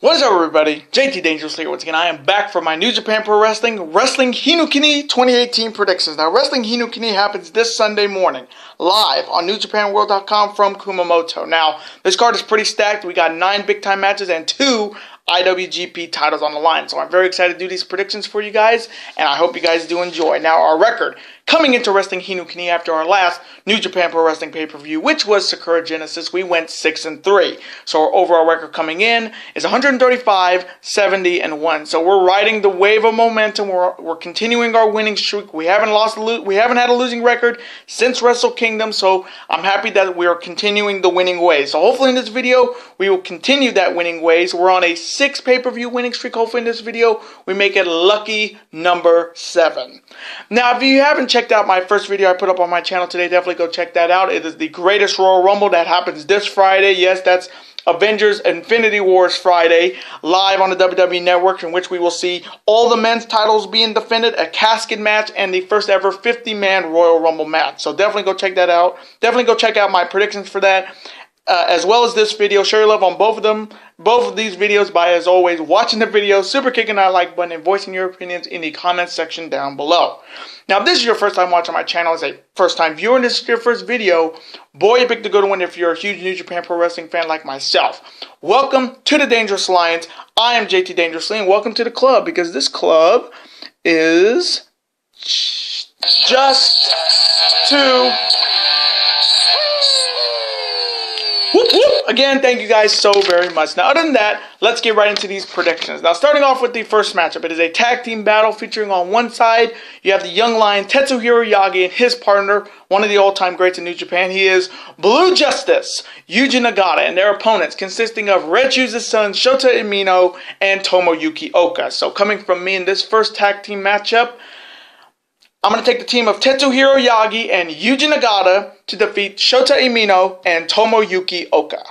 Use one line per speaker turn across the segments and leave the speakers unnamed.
What is up, everybody? JT Dangerous here once again. I am back for my New Japan Pro Wrestling Hinokuni 2018 predictions. Now, Wrestling Hinokuni happens this Sunday morning, live on NewJapanWorld.com from Kumamoto. Now, this card is pretty stacked. We got 9 big-time matches and 2 IWGP titles on the line. So I'm very excited to do these predictions for you guys, and I hope you guys do enjoy. Now, our record coming into Wrestling Hinokuni after our last New Japan Pro Wrestling pay-per-view, which was Sakura Genesis, we went 6-3. So our overall record coming in is 135, 70, and 1. So we're riding the wave of momentum. We're continuing our winning streak. We haven't had a losing record since Wrestle Kingdom. So I'm happy that we are continuing the winning ways. So hopefully in this video we will continue that winning ways. We're on a 6 pay-per-view winning streak. Hopefully in this video we make it lucky number 7. Now, if you haven't checked out my first video I put up on my channel today, definitely go check that out. It is the greatest Royal Rumble that happens this Friday. Yes, that's Avengers Infinity Wars Friday, live on the WWE Network, in which we will see all the men's titles being defended, a casket match, and the first ever 50-man Royal Rumble match. So definitely go check that out. Definitely go check out my predictions for that, as well as this video. Show your love on both of these videos by, as always, watching the video, super kicking that like button, and voicing your opinions in the comments section down below. Now, if this is your first time watching my channel, as a first time viewer, and this is your first video, boy, you picked a good one if you're a huge New Japan Pro Wrestling fan like myself. Welcome to the Dangerous Alliance. I am JT Dangerously, and welcome to the club, because this club is just to... Whoop, whoop. Again, thank you guys so very much. Now, other than that, let's get right into these predictions. Now, starting off with the first matchup, it is a tag team battle featuring on one side, you have the young lion Tetsuhiro Yagi and his partner, one of the all-time greats in New Japan. He is Blue Justice, Yuji Nagata, and their opponents consisting of Red Shoes' son Shota Umino and Tomoyuki Oka. So, coming from me in this first tag team matchup, I'm going to take the team of Tetsuhiro Yagi and Yuji Nagata to defeat Shota Umino and Tomoyuki Oka.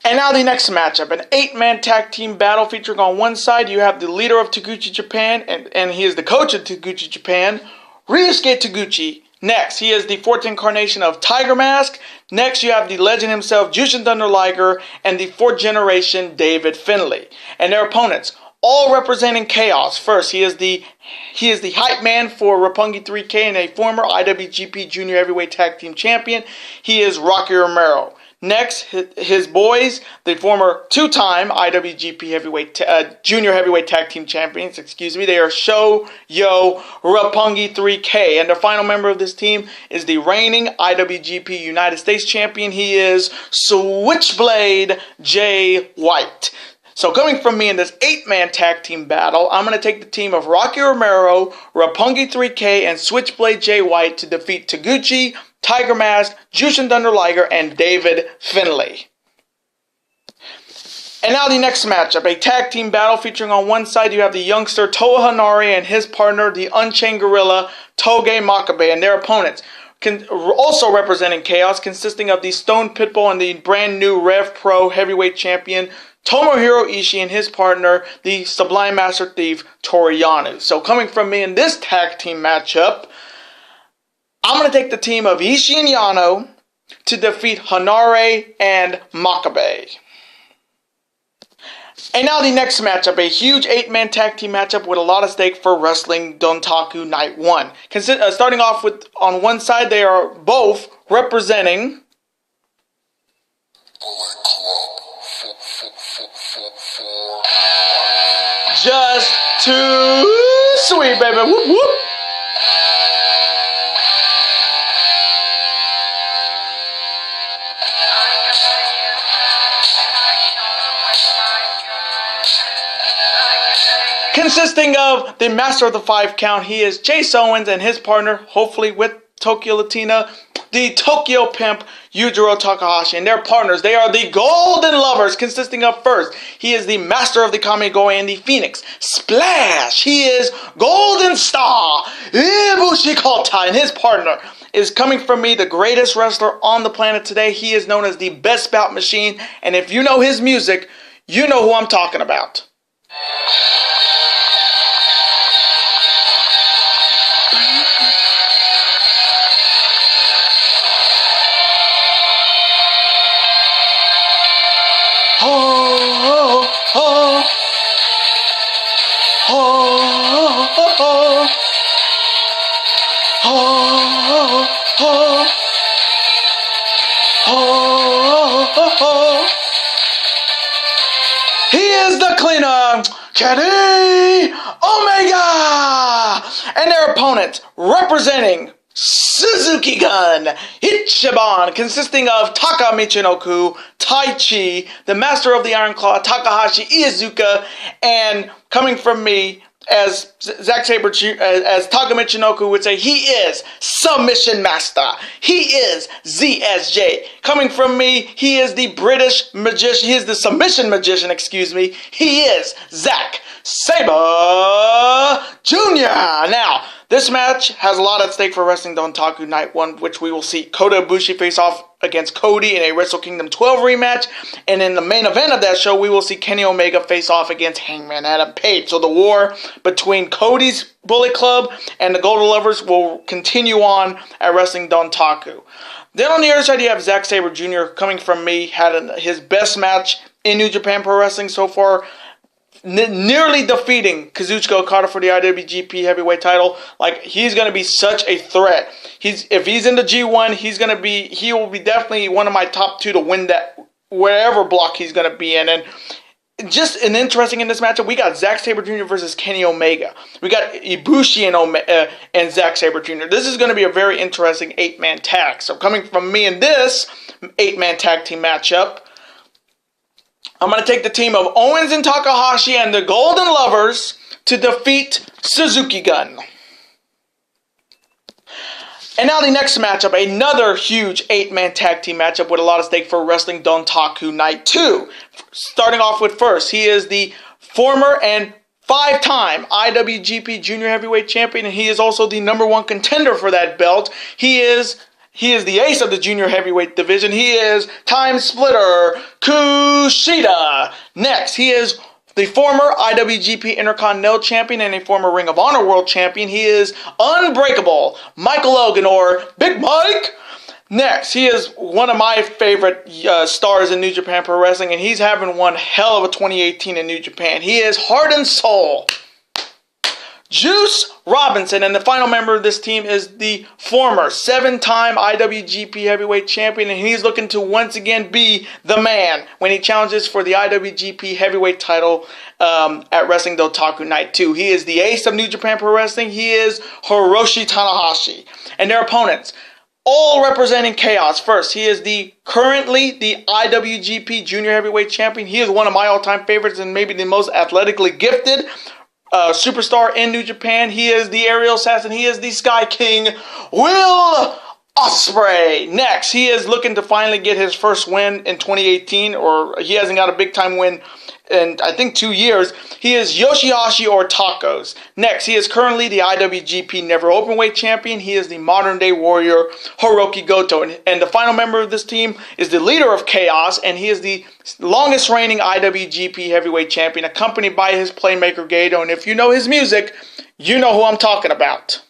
And now the next matchup, an 8-man tag team battle featuring on one side, you have the leader of Taguchi Japan, and he is the coach of Taguchi Japan, Ryusuke Taguchi. Next, he is the 4th incarnation of Tiger Mask. Next, you have the legend himself, Jushin Thunder Liger, and the 4th generation, David Finlay. And their opponents, all representing Chaos. First, he is the hype man for Roppongi 3K and a former IWGP Junior Heavyweight Tag Team Champion. He is Rocky Romero. Next, his boys, the former 2-time IWGP Junior Heavyweight Tag Team Champions, they are Sho, Yo, Roppongi 3K. And the final member of this team is the reigning IWGP United States Champion. He is Switchblade Jay White. So coming from me in this 8-man tag team battle, I'm going to take the team of Rocky Romero, Roppongi 3K, and Switchblade Jay White to defeat Taguchi, Tiger Mask, Jushin Thunder Liger, and David Finlay. And now the next matchup, a tag team battle featuring on one side, you have the youngster Toa Hanare and his partner, the Unchained Gorilla, Toge Makabe, and their opponents. Also representing Chaos, consisting of the Stone Pitbull and the brand new Rev Pro Heavyweight Champion, Tomohiro Ishii, and his partner, the Sublime Master Thief, Toru Yano. So coming from me in this tag team matchup, I'm going to take the team of Ishii and Yano to defeat Hanare and Makabe. And now the next matchup, a huge 8-man tag team matchup with a lot of stake for Wrestling Dontaku Night 1. Starting off with, on one side, they are both representing Just Too Sweet, baby. Whoop, whoop. Consisting of the Master of the 5 Count, he is Chase Owens, and his partner, hopefully with Tokyo Latina, the Tokyo Pimp, Yujiro Takahashi. And their partners, they are the Golden Lovers, consisting of first, he is the Master of the Kamigoe and the Phoenix Splash. He is Golden Star Ibushi Kota, and his partner is, coming from me, the greatest wrestler on the planet today. He is known as the Best Bout Machine, and if you know his music, you know who I'm talking about. Oh, oh, oh, oh, oh, oh, oh, oh, oh. He is the cleaner, Kenny Omega, and their opponent representing Suzuki Gun, Ichiban, consisting of Taka Michinoku, Tai Chi, the Master of the Iron Claw, Takahashi Iizuka, and coming from me, as Zack Sabre Jr., as Taka Michinoku would say, he is Submission Master. He is ZSJ. Coming from me, he is the British Magician. He is the Submission Magician, excuse me. He is Zack Sabre Jr. Now, this match has a lot at stake for Wrestling Dontaku Night 1, which we will see Kota Ibushi face off against Cody in a Wrestle Kingdom 12 rematch. And in the main event of that show, we will see Kenny Omega face off against Hangman Adam Page. So the war between Cody's Bullet Club and the Golden Lovers will continue on at Wrestling Dontaku. Then on the other side, you have Zack Sabre Jr. coming from me, had his best match in New Japan Pro Wrestling so far, nearly defeating Kazuchika Okada for the IWGP Heavyweight title. Like, he's going to be such a threat. If he's in the G1, he will be definitely one of my top 2 to win that wherever block he's going to be in. And just an interesting in this matchup, we got Zack Sabre Jr. versus Kenny Omega. We got Ibushi and Zack Sabre Jr. This is going to be a very interesting 8-man tag. So coming from me in this 8-man tag team matchup, I'm going to take the team of Owens and Takahashi and the Golden Lovers to defeat Suzuki Gun. And now the next matchup, another huge 8-man tag team matchup with a lot of stake for Wrestling Dontaku Night 2. Starting off with first, he is the former and 5-time IWGP Junior Heavyweight Champion, and he is also the #1 contender for that belt. He is the ace of the junior heavyweight division. He is Time Splitter Kushida. Next, he is the former IWGP Intercontinental Champion and a former Ring of Honor World Champion. He is Unbreakable Michael Logan, or Big Mike. Next, he is one of my favorite stars in New Japan Pro Wrestling, and he's having one hell of a 2018 in New Japan. He is Heart and Soul Juice Robinson, and the final member of this team is the former 7-time IWGP Heavyweight Champion, and he's looking to once again be the man when he challenges for the IWGP Heavyweight title at Wrestling Dontaku Night 2. He is the ace of New Japan Pro Wrestling. He is Hiroshi Tanahashi. And their opponents, all representing Chaos. First, he is currently the IWGP Junior Heavyweight Champion. He is one of my all-time favorites and maybe the most athletically gifted superstar in New Japan. He is the aerial assassin. He is the Sky King, Will Ospreay. Next, he is looking to finally get his first win in 2018, or he hasn't got a big time win in, I think, 2 years. He is Yoshihashi or Tacos. Next, he is currently the IWGP Never Openweight Champion. He is the modern day warrior, Hiroki Goto. And the final member of this team is the leader of Chaos, and he is the longest reigning IWGP Heavyweight Champion, accompanied by his playmaker Gato. And if you know his music, you know who I'm talking about.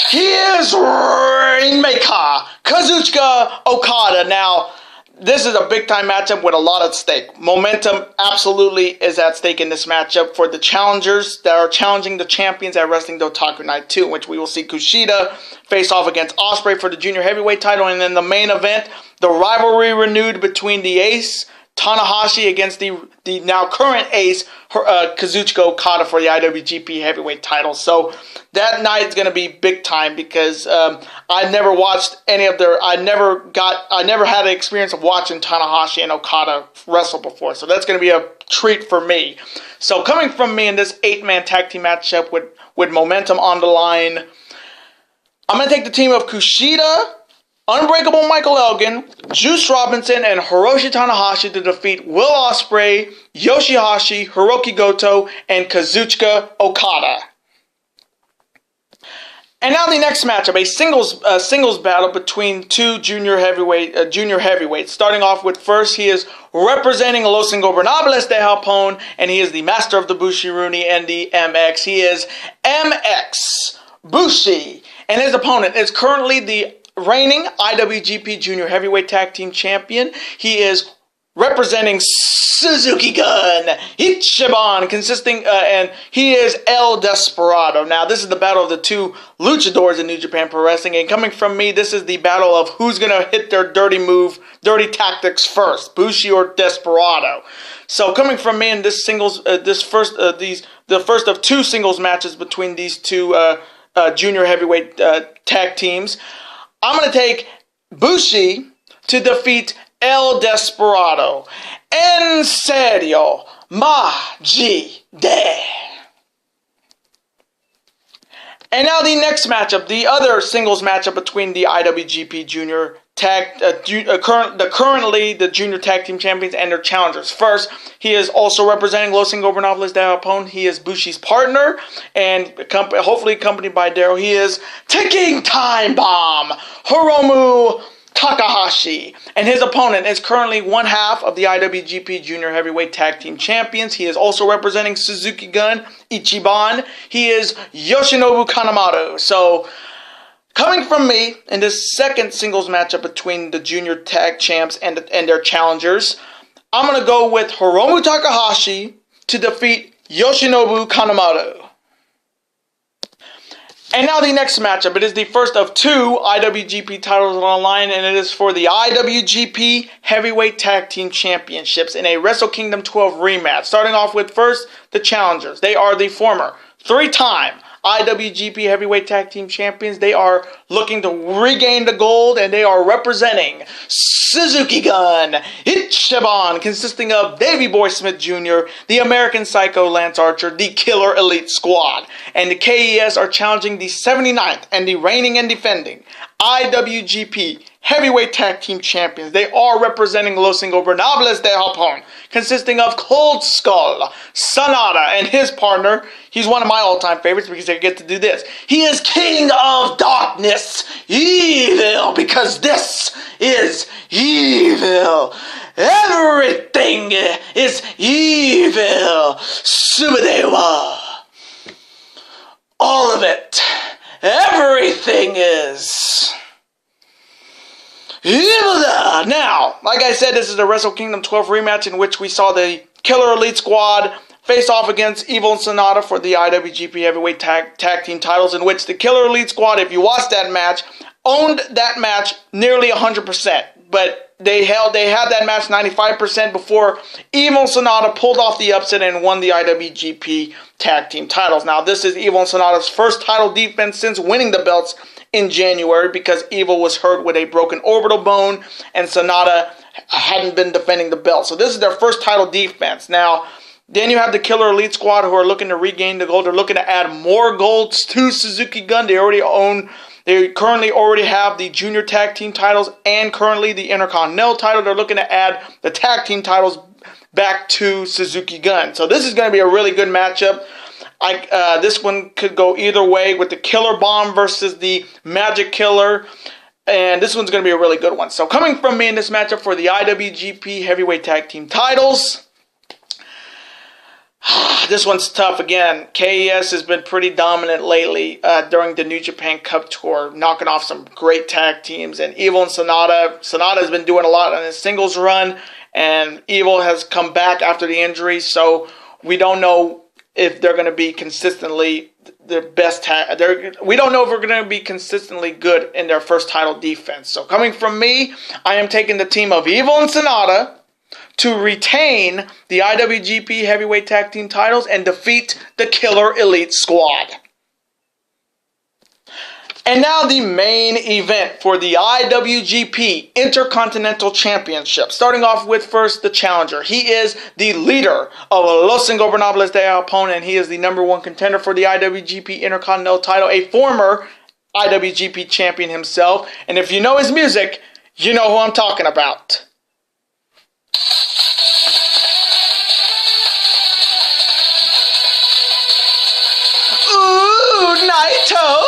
He is Rainmaker Kazuchika Okada. Now, this is a big-time matchup with a lot at stake. Momentum absolutely is at stake in this matchup for the challengers that are challenging the champions at Wrestling Dontaku Night 2, in which we will see Kushida face off against Ospreay for the junior heavyweight title, and in the main event, the rivalry renewed between the ace Tanahashi against the now current ace Kazuchika Okada for the IWGP Heavyweight title. So that night is going to be big time because I never watched any of their. I never had the experience of watching Tanahashi and Okada wrestle before. So that's going to be a treat for me. So coming from me in this 8-man tag team matchup with momentum on the line, I'm going to take the team of Kushida, Unbreakable Michael Elgin, Juice Robinson, and Hiroshi Tanahashi to defeat Will Ospreay, Yoshihashi, Hiroki Goto, and Kazuchika Okada. And now the next matchup, a singles battle between two junior heavyweights. Starting off with first, he is representing Los Ingobernables de Japón, and he is the master of the Bushirooney and the MX. He is MX Bushi, and his opponent is currently the reigning IWGP Junior Heavyweight Tag Team Champion. He is representing Suzuki Gun Ichiban, and he is El Desperado. Now, this is the battle of the two luchadors in New Japan Pro Wrestling, and coming from me, this is the battle of who's going to hit their dirty tactics first, Bushi or Desperado. So, coming from me in this the first of two singles matches between these two junior heavyweight tag teams, I'm going to take Bushi to defeat El Desperado. En serio, Maji de. And now the next matchup, the other singles matchup between the IWGP Junior currently the Junior Tag Team Champions and their challengers. First, he is also representing Los Ingobernables de Japón. He is Bushi's partner, and hopefully accompanied by Daryl. He is Ticking Time Bomb, Hiromu Takahashi, and his opponent is currently one half of the IWGP Junior Heavyweight Tag Team Champions. He is also representing Suzuki Gun Ichiban. He is Yoshinobu Kanemaru. So, coming from me in this second singles matchup between the Junior Tag Champs and their challengers, I'm going to go with Hiromu Takahashi to defeat Yoshinobu Kanemaru. And now the next matchup. It is the first of two IWGP titles on the line, and it is for the IWGP Heavyweight Tag Team Championships in a Wrestle Kingdom 12 rematch. Starting off with first, the challengers. They are the former three-time IWGP Heavyweight Tag Team Champions. They are looking to regain the gold, and they are representing Suzuki Gun Ichiban, consisting of Davey Boy Smith Jr., the American Psycho Lance Archer, the Killer Elite Squad. And the KES are challenging the 79th and the reigning and defending IWGP Heavyweight Tag Team Champions. They are representing Los Ingobernables de Japón, consisting of Cold Skull, Sanada, and his partner. He's one of my all-time favorites because I get to do this. He is King of Darkness, Evil, because this is evil. Everything is evil. Subadewa. All of it. Everything is evil. Now, like I said, this is the Wrestle Kingdom 12 rematch in which we saw the Killer Elite Squad face off against Evil and Sonata for the IWGP Heavyweight Tag Team titles, in which the Killer Elite Squad, if you watched that match, owned that match nearly 100%. But they had that match 95% before Evil and Sonata pulled off the upset and won the IWGP Tag Team titles. Now, this is Evil and Sonata's first title defense since winning the belts in January, because Evil was hurt with a broken orbital bone and Sonata hadn't been defending the belt. So this is their first title defense. Now, then you have the Killer Elite Squad who are looking to regain the gold. They're looking to add more golds to Suzuki Gun. They currently already have the Junior Tag Team titles and currently the Intercontinental title. They're looking to add the Tag Team titles back to Suzuki Gun. So this is going to be a really good matchup. This one could go either way with the Killer Bomb versus the Magic Killer. And this one's going to be a really good one. So coming from me in this matchup for the IWGP Heavyweight Tag Team titles, this one's tough again. KES has been pretty dominant lately during the New Japan Cup Tour, knocking off some great tag teams. And Evil and Sonata has been doing a lot on his singles run, and Evil has come back after the injury, so we don't know if they're going to be consistently their best we don't know if we're going to be consistently good in their first title defense. So coming from me, I am taking the team of Evil and Sonata to retain the IWGP Heavyweight Tag Team titles and defeat the Killer Elite Squad. And now the main event for the IWGP Intercontinental Championship. Starting off with first the challenger. He is the leader of Los Ingobernables de Japón, and he is the #1 contender for the IWGP Intercontinental title, a former IWGP champion himself. And if you know his music, you know who I'm talking about. Ooh, Naito!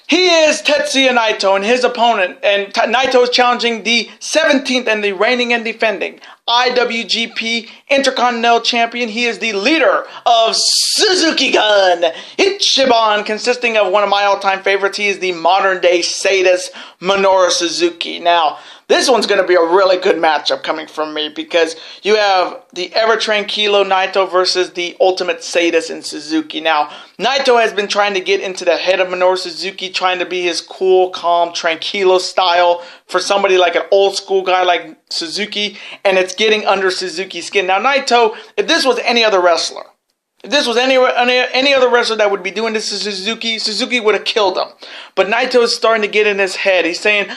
He is Tetsuya Naito, and his opponent, and Naito is challenging the 17th and the reigning and defending IWGP Intercontinental Champion. He is the leader of Suzuki Gun Ichiban, consisting of one of my all-time favorites. He is the modern-day sadist Menorah Suzuki. Now, this one's going to be a really good matchup coming from me because you have the ever-tranquilo Naito versus the ultimate sadist in Suzuki. Now, Naito has been trying to get into the head of Menorah Suzuki, trying to be his cool, calm, tranquilo style for somebody like an old-school guy like Suzuki, and it's getting under Suzuki's skin. Now, Naito, if this was any other wrestler, if this was any other wrestler that would be doing this to Suzuki, Suzuki would have killed him. But Naito is starting to get in his head. He's saying,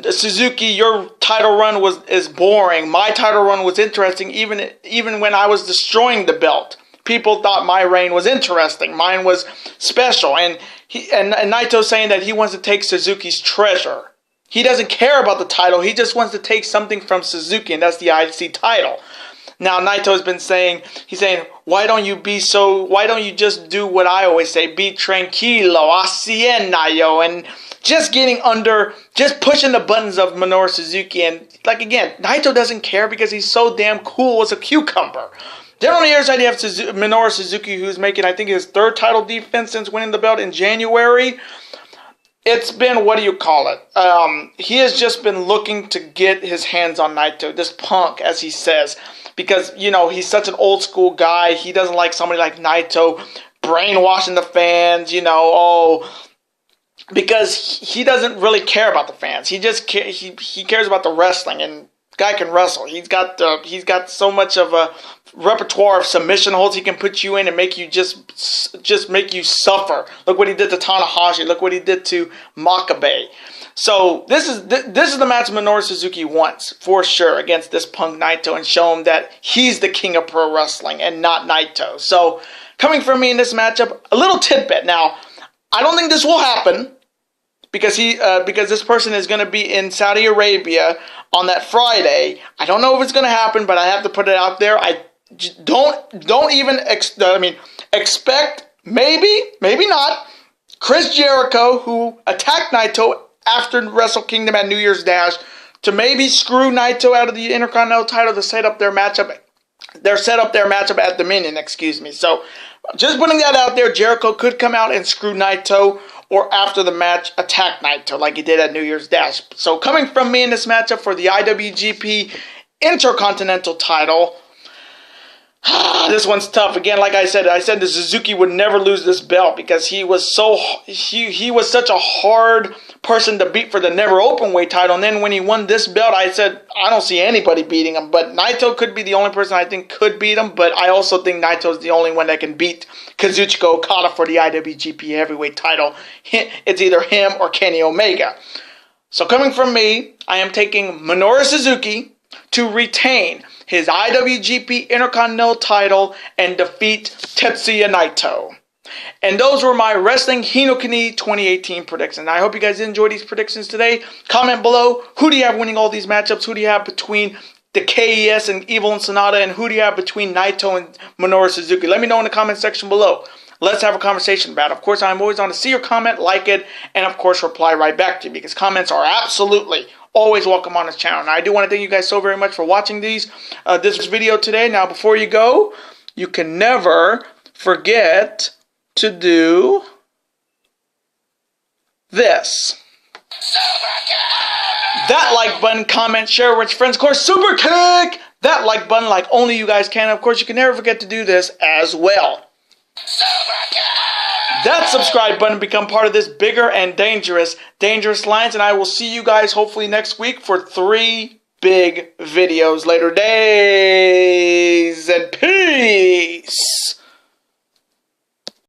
Suzuki, your title run is boring. My title run was interesting even when I was destroying the belt. People thought my reign was interesting. Mine was special. And Naito's saying that he wants to take Suzuki's treasure. He doesn't care about the title. He just wants to take something from Suzuki, and that's the IC title. Now, Naito's been saying, why don't you just do what I always say, be tranquilo, hacienda, yo, and just getting under, just pushing the buttons of Menorah Suzuki. And, like, again, Naito doesn't care because he's so damn cool as a cucumber. Then on the other side, you have Menorah Suzuki, who's making, I think, his third title defense since winning the belt in January. It's been, what do you call it? He has just been looking to get his hands on Naito, this punk, as he says. Because, you know, he's such an old school guy. He doesn't like somebody like Naito brainwashing the fans, you know, because he doesn't really care about the fans. He just he cares about the wrestling, and guy can wrestle. He's got so much of a repertoire of submission holds he can put you in and make you just make you suffer. Look what he did to Tanahashi. Look what he did to Makabe. So this is the match Menorah Suzuki wants for sure against this punk Naito, and show him that he's the king of pro wrestling and not Naito. So coming from me in this matchup, a little tidbit. Now, I don't think this will happen because this person is going to be in Saudi Arabia on that Friday. I don't know if it's going to happen, but I have to put it out there. I don't even expect, maybe not, Chris Jericho, who attacked Naito after Wrestle Kingdom at New Year's Dash, to maybe screw Naito out of the Intercontinental title to set up their matchup. At Dominion, excuse me. So, just putting that out there, Jericho could come out and screw Naito, or after the match, attack Naito like he did at New Year's Dash. So, coming from me in this matchup for the IWGP Intercontinental title, this one's tough. Again, like I said the Suzuki would never lose this belt because he was such a hard person to beat for the never openweight title. And then when he won this belt, I said I don't see anybody beating him. But Naito could be the only person I think could beat him. But I also think Naito's the only one that can beat Kazuchika Okada for the IWGP Heavyweight title. It's either him or Kenny Omega. So coming from me, I am taking Menorah Suzuki to retain his IWGP Intercontinental title and defeat Tetsuya Naito. And those were my Wrestling Hinokuni 2018 predictions. I hope you guys enjoyed these predictions today. Comment below, who do you have winning all these matchups? Who do you have between the KES and Evil and Sonata? And who do you have between Naito and Menorah Suzuki? Let me know in the comment section below. Let's have a conversation about it. Of course, I'm always on to see your comment, like it, and of course reply right back to you, because comments are absolutely always welcome on this channel. And I do want to thank you guys so very much for watching this video today. Now, before you go, you can never forget to do this. That like button, comment, share with your friends. Of course, super kick that like button like only you guys can. Of course, you can never forget to do this as well. That subscribe button, become part of this bigger and dangerous alliance, and I will see you guys hopefully next week for 3 big videos later days. And peace!